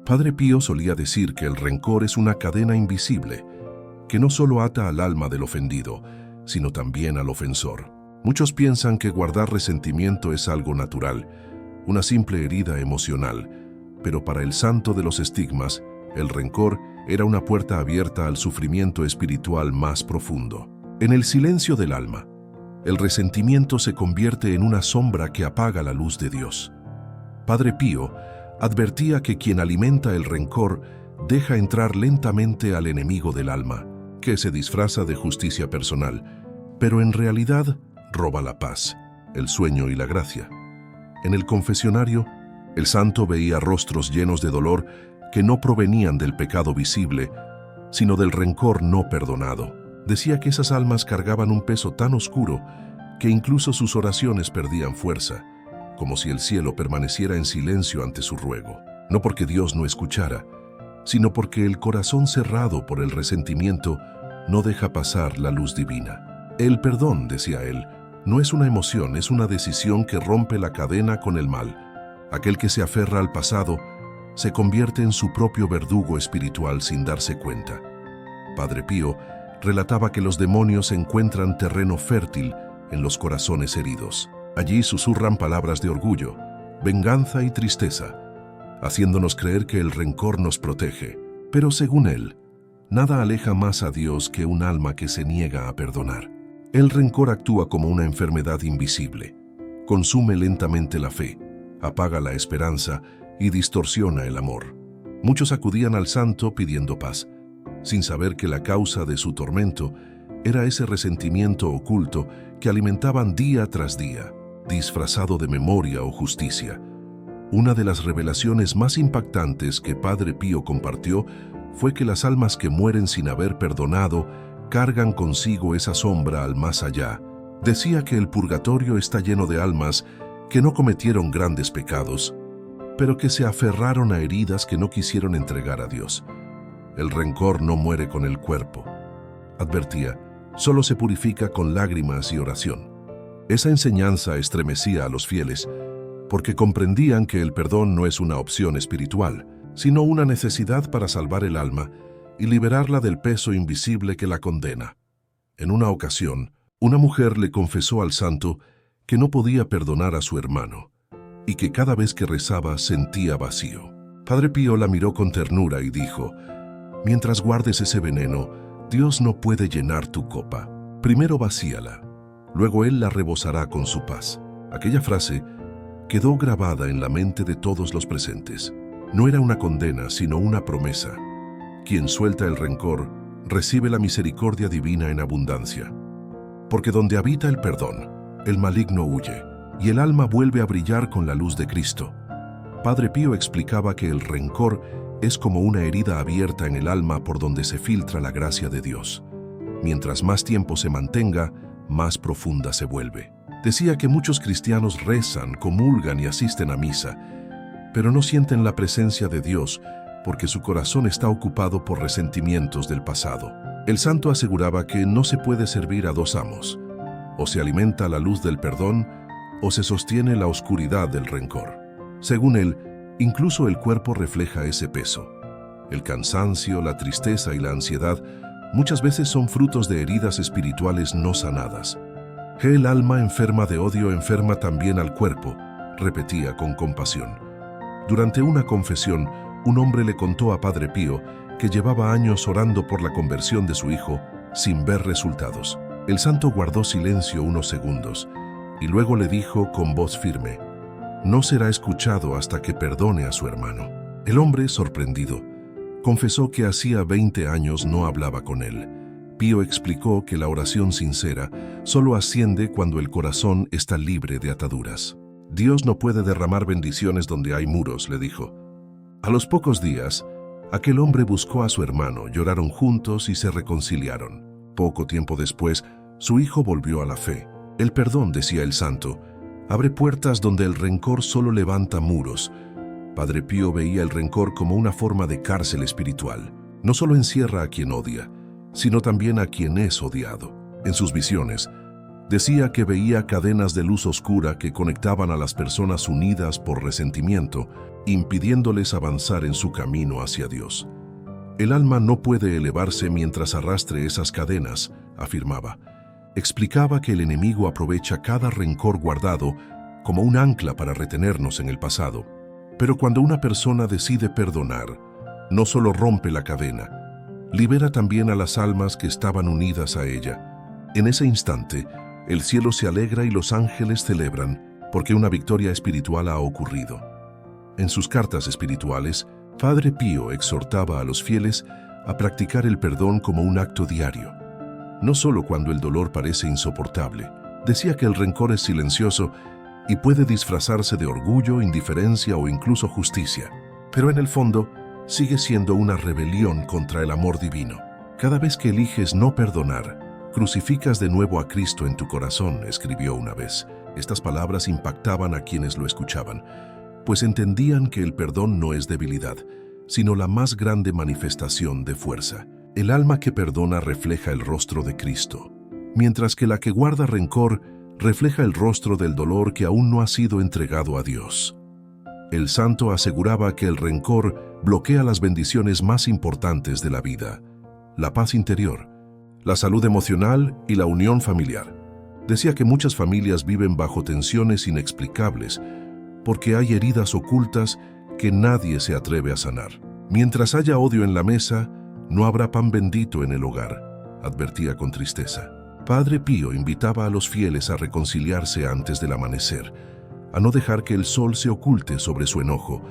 Padre Pío solía decir que el rencor es una cadena invisible, que no solo ata al alma del ofendido, sino también al ofensor. Muchos piensan que guardar resentimiento es algo natural, una simple herida emocional, pero para el santo de los estigmas, el rencor era una puerta abierta al sufrimiento espiritual más profundo. En el silencio del alma, el resentimiento se convierte en una sombra que apaga la luz de Dios. Padre Pío advertía que quien alimenta el rencor deja entrar lentamente al enemigo del alma, que se disfraza de justicia personal, pero en realidad roba la paz, el sueño y la gracia. En el confesionario, el santo veía rostros llenos de dolor que no provenían del pecado visible, sino del rencor no perdonado. Decía que esas almas cargaban un peso tan oscuro que incluso sus oraciones perdían fuerza, como si el cielo permaneciera en silencio ante su ruego. No porque Dios no escuchara, sino porque el corazón cerrado por el resentimiento no deja pasar la luz divina. El perdón, decía él, no es una emoción, es una decisión que rompe la cadena con el mal. Aquel que se aferra al pasado se convierte en su propio verdugo espiritual sin darse cuenta. Padre Pío relataba que los demonios encuentran terreno fértil en los corazones heridos. Allí susurran palabras de orgullo, venganza y tristeza, haciéndonos creer que el rencor nos protege. Pero según él, nada aleja más a Dios que un alma que se niega a perdonar. El rencor actúa como una enfermedad invisible, consume lentamente la fe, apaga la esperanza y distorsiona el amor. Muchos acudían al santo pidiendo paz, sin saber que la causa de su tormento era ese resentimiento oculto que alimentaban día tras día, disfrazado de memoria o justicia. Una de las revelaciones más impactantes que Padre Pío compartió fue que las almas que mueren sin haber perdonado cargan consigo esa sombra al más allá. Decía que el purgatorio está lleno de almas que no cometieron grandes pecados, pero que se aferraron a heridas que no quisieron entregar a Dios. El rencor no muere con el cuerpo, advertía, solo se purifica con lágrimas y oración. Esa enseñanza estremecía a los fieles, porque comprendían que el perdón no es una opción espiritual, sino una necesidad para salvar el alma y liberarla del peso invisible que la condena. En una ocasión, una mujer le confesó al santo que no podía perdonar a su hermano y que cada vez que rezaba sentía vacío. Padre Pío la miró con ternura y dijo: «Mientras guardes ese veneno, Dios no puede llenar tu copa. Primero vacíala, luego Él la rebosará con su paz». Aquella frase quedó grabada en la mente de todos los presentes. No era una condena, sino una promesa. Quien suelta el rencor recibe la misericordia divina en abundancia. Porque donde habita el perdón, el maligno huye, y el alma vuelve a brillar con la luz de Cristo. Padre Pío explicaba que el rencor es como una herida abierta en el alma por donde se filtra la gracia de Dios. Mientras más tiempo se mantenga, más profunda se vuelve. Decía que muchos cristianos rezan, comulgan y asisten a misa, pero no sienten la presencia de Dios porque su corazón está ocupado por resentimientos del pasado. El santo aseguraba que no se puede servir a dos amos. O se alimenta la luz del perdón, o se sostiene la oscuridad del rencor. Según él, incluso el cuerpo refleja ese peso. El cansancio, la tristeza y la ansiedad muchas veces son frutos de heridas espirituales no sanadas. El alma enferma de odio enferma también al cuerpo, repetía con compasión. Durante una confesión, un hombre le contó a Padre Pío que llevaba años orando por la conversión de su hijo sin ver resultados. El santo guardó silencio unos segundos y luego le dijo con voz firme: «No será escuchado hasta que perdone a su hermano». El hombre, sorprendido, confesó que hacía 20 años no hablaba con él. Pío explicó que la oración sincera solo asciende cuando el corazón está libre de ataduras. «Dios no puede derramar bendiciones donde hay muros», le dijo. A los pocos días, aquel hombre buscó a su hermano, lloraron juntos y se reconciliaron. Poco tiempo después, su hijo volvió a la fe. El perdón, decía el santo, abre puertas donde el rencor solo levanta muros. Padre Pío veía el rencor como una forma de cárcel espiritual. No solo encierra a quien odia, sino también a quien es odiado. En sus visiones, Decía que veía cadenas de luz oscura que conectaban a las personas unidas por resentimiento, impidiéndoles avanzar en su camino hacia Dios. El alma no puede elevarse mientras arrastre esas cadenas, afirmaba. Explicaba que el enemigo aprovecha cada rencor guardado como un ancla para retenernos en el pasado. Pero cuando una persona decide perdonar, no solo rompe la cadena, libera también a las almas que estaban unidas a ella. En ese instante, el cielo se alegra y los ángeles celebran porque una victoria espiritual ha ocurrido. En sus cartas espirituales, Padre Pío exhortaba a los fieles a practicar el perdón como un acto diario. No solo cuando el dolor parece insoportable. Decía que el rencor es silencioso y puede disfrazarse de orgullo, indiferencia o incluso justicia. Pero en el fondo, sigue siendo una rebelión contra el amor divino. Cada vez que eliges no perdonar, crucificas de nuevo a Cristo en tu corazón, escribió una vez. Estas palabras impactaban a quienes lo escuchaban, pues entendían que el perdón no es debilidad, sino la más grande manifestación de fuerza. El alma que perdona refleja el rostro de Cristo, mientras que la que guarda rencor refleja el rostro del dolor que aún no ha sido entregado a Dios. El santo aseguraba que el rencor bloquea las bendiciones más importantes de la vida: la paz interior, la salud emocional y la unión familiar. Decía que muchas familias viven bajo tensiones inexplicables porque hay heridas ocultas que nadie se atreve a sanar. Mientras haya odio en la mesa, no habrá pan bendito en el hogar, advertía con tristeza. Padre Pío invitaba a los fieles a reconciliarse antes del amanecer, a no dejar que el sol se oculte sobre su enojo,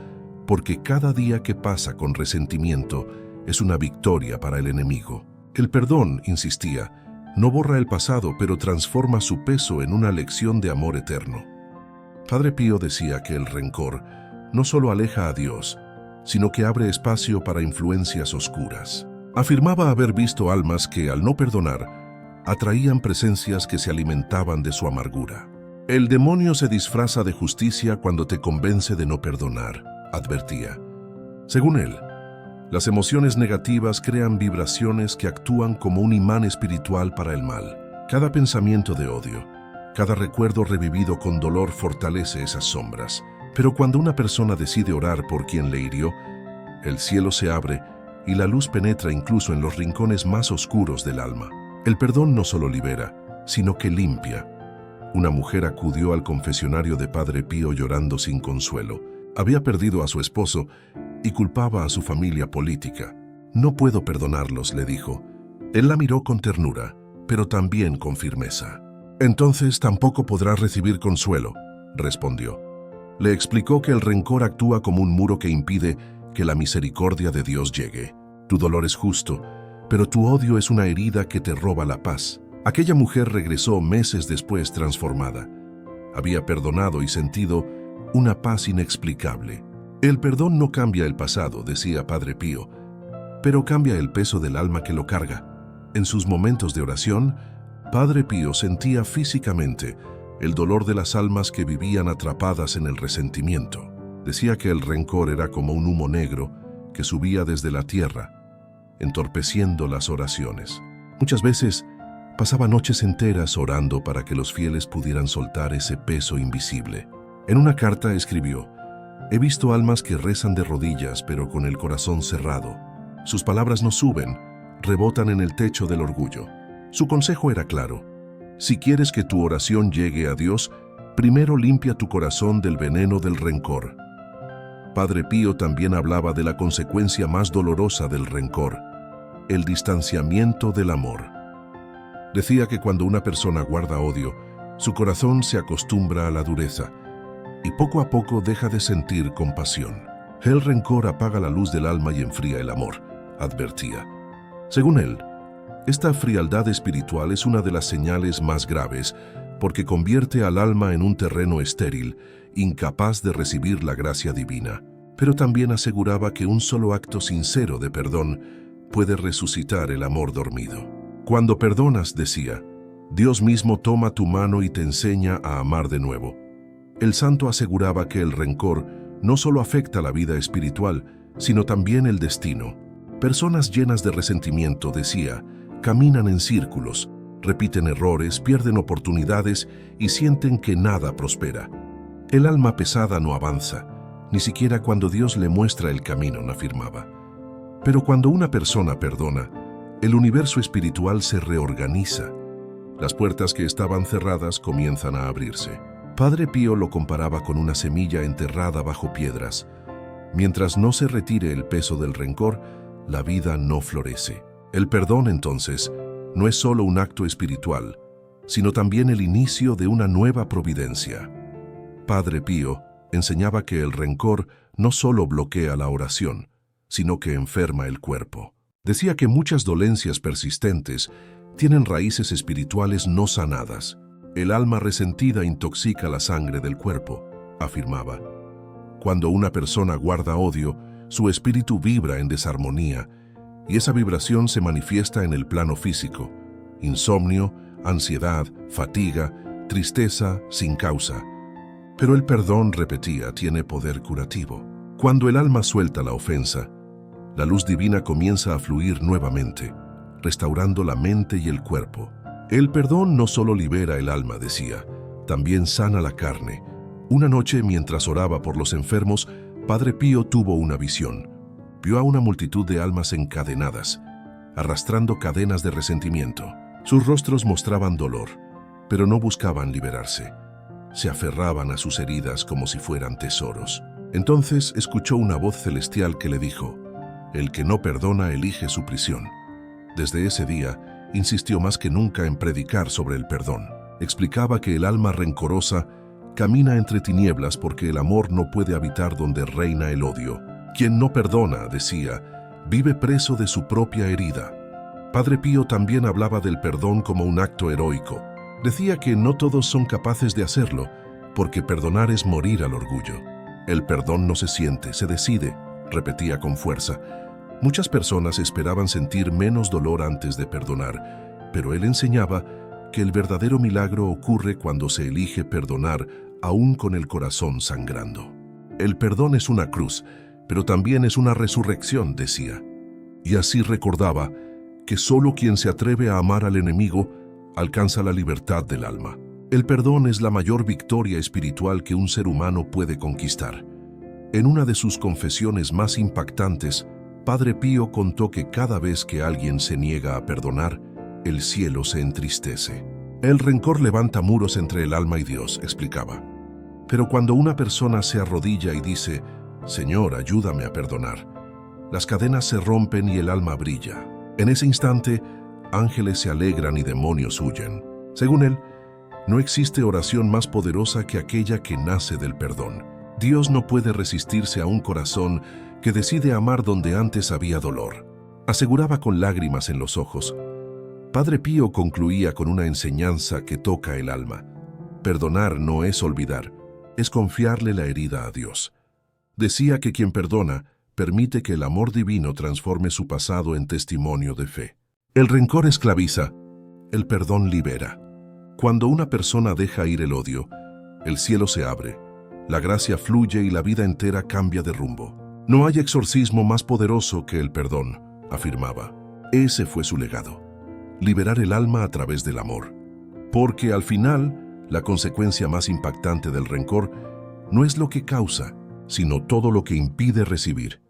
porque cada día que pasa con resentimiento es una victoria para el enemigo. El perdón, insistía, no borra el pasado, pero transforma su peso en una lección de amor eterno. Padre Pío decía que el rencor no solo aleja a Dios, sino que abre espacio para influencias oscuras. Afirmaba haber visto almas que, al no perdonar, atraían presencias que se alimentaban de su amargura. El demonio se disfraza de justicia cuando te convence de no perdonar, advertía. Según él, las emociones negativas crean vibraciones que actúan como un imán espiritual para el mal. Cada pensamiento de odio, cada recuerdo revivido con dolor fortalece esas sombras. Pero cuando una persona decide orar por quien le hirió, el cielo se abre y la luz penetra incluso en los rincones más oscuros del alma. El perdón no solo libera, sino que limpia. Una mujer acudió al confesionario de Padre Pío llorando sin consuelo. Había perdido a su esposo y culpaba a su familia política. No puedo perdonarlos, le dijo. Él la miró con ternura, pero también con firmeza. Entonces tampoco podrás recibir consuelo, respondió. Le explicó que el rencor actúa como un muro que impide que la misericordia de Dios llegue. Tu dolor es justo, pero tu odio es una herida que te roba la paz. Aquella mujer regresó meses después transformada. Había perdonado y sentido una paz inexplicable. El perdón no cambia el pasado, decía Padre Pío, pero cambia el peso del alma que lo carga. En sus momentos de oración, Padre Pío sentía físicamente el dolor de las almas que vivían atrapadas en el resentimiento. Decía que el rencor era como un humo negro que subía desde la tierra, entorpeciendo las oraciones. Muchas veces pasaba noches enteras orando para que los fieles pudieran soltar ese peso invisible. En una carta escribió: «He visto almas que rezan de rodillas, pero con el corazón cerrado. Sus palabras no suben, rebotan en el techo del orgullo». Su consejo era claro: si quieres que tu oración llegue a Dios, primero limpia tu corazón del veneno del rencor. Padre Pío también hablaba de la consecuencia más dolorosa del rencor: el distanciamiento del amor. Decía que cuando una persona guarda odio, su corazón se acostumbra a la dureza y poco a poco deja de sentir compasión. El rencor apaga la luz del alma y enfría el amor, advertía. Según él, esta frialdad espiritual es una de las señales más graves porque convierte al alma en un terreno estéril, incapaz de recibir la gracia divina. Pero también aseguraba que un solo acto sincero de perdón puede resucitar el amor dormido. Cuando perdonas, decía, Dios mismo toma tu mano y te enseña a amar de nuevo. El santo aseguraba que el rencor no solo afecta la vida espiritual, sino también el destino. Personas llenas de resentimiento, decía, caminan en círculos, repiten errores, pierden oportunidades y sienten que nada prospera. El alma pesada no avanza, ni siquiera cuando Dios le muestra el camino, afirmaba. Pero cuando una persona perdona, el universo espiritual se reorganiza. Las puertas que estaban cerradas comienzan a abrirse. Padre Pío lo comparaba con una semilla enterrada bajo piedras. Mientras no se retire el peso del rencor, la vida no florece. El perdón, entonces, no es solo un acto espiritual, sino también el inicio de una nueva providencia. Padre Pío enseñaba que el rencor no solo bloquea la oración, sino que enferma el cuerpo. Decía que muchas dolencias persistentes tienen raíces espirituales no sanadas. El alma resentida intoxica la sangre del cuerpo, afirmaba. Cuando una persona guarda odio, su espíritu vibra en desarmonía, y esa vibración se manifiesta en el plano físico. Insomnio, ansiedad, fatiga, tristeza sin causa. Pero el perdón, repetía, tiene poder curativo. Cuando el alma suelta la ofensa, la luz divina comienza a fluir nuevamente, restaurando la mente y el cuerpo. El perdón no solo libera el alma, decía, también sana la carne. Una noche, mientras oraba por los enfermos, Padre Pío tuvo una visión. Vio a una multitud de almas encadenadas, arrastrando cadenas de resentimiento. Sus rostros mostraban dolor, pero no buscaban liberarse. Se aferraban a sus heridas como si fueran tesoros. Entonces escuchó una voz celestial que le dijo: «El que no perdona elige su prisión». Desde ese día, insistió más que nunca en predicar sobre el perdón. Explicaba que el alma rencorosa camina entre tinieblas porque el amor no puede habitar donde reina el odio. Quien no perdona, decía, vive preso de su propia herida. Padre Pío también hablaba del perdón como un acto heroico. Decía que no todos son capaces de hacerlo, porque perdonar es morir al orgullo. El perdón no se siente, se decide, repetía con fuerza. Muchas personas esperaban sentir menos dolor antes de perdonar, pero él enseñaba que el verdadero milagro ocurre cuando se elige perdonar aún con el corazón sangrando. El perdón es una cruz, pero también es una resurrección, decía. Y así recordaba que solo quien se atreve a amar al enemigo alcanza la libertad del alma. El perdón es la mayor victoria espiritual que un ser humano puede conquistar. En una de sus confesiones más impactantes, Padre Pío contó que cada vez que alguien se niega a perdonar, el cielo se entristece. El rencor levanta muros entre el alma y Dios, explicaba. Pero cuando una persona se arrodilla y dice: «Señor, ayúdame a perdonar», las cadenas se rompen y el alma brilla. En ese instante, ángeles se alegran y demonios huyen. Según él, no existe oración más poderosa que aquella que nace del perdón. Dios no puede resistirse a un corazón que decide amar donde antes había dolor, aseguraba con lágrimas en los ojos. Padre Pío concluía con una enseñanza que toca el alma. Perdonar no es olvidar, es confiarle la herida a Dios. Decía que quien perdona permite que el amor divino transforme su pasado en testimonio de fe. El rencor esclaviza, el perdón libera. Cuando una persona deja ir el odio, el cielo se abre, la gracia fluye y la vida entera cambia de rumbo. No hay exorcismo más poderoso que el perdón, afirmaba. Ese fue su legado. Liberar el alma a través del amor. Porque al final, la consecuencia más impactante del rencor no es lo que causa, sino todo lo que impide recibir.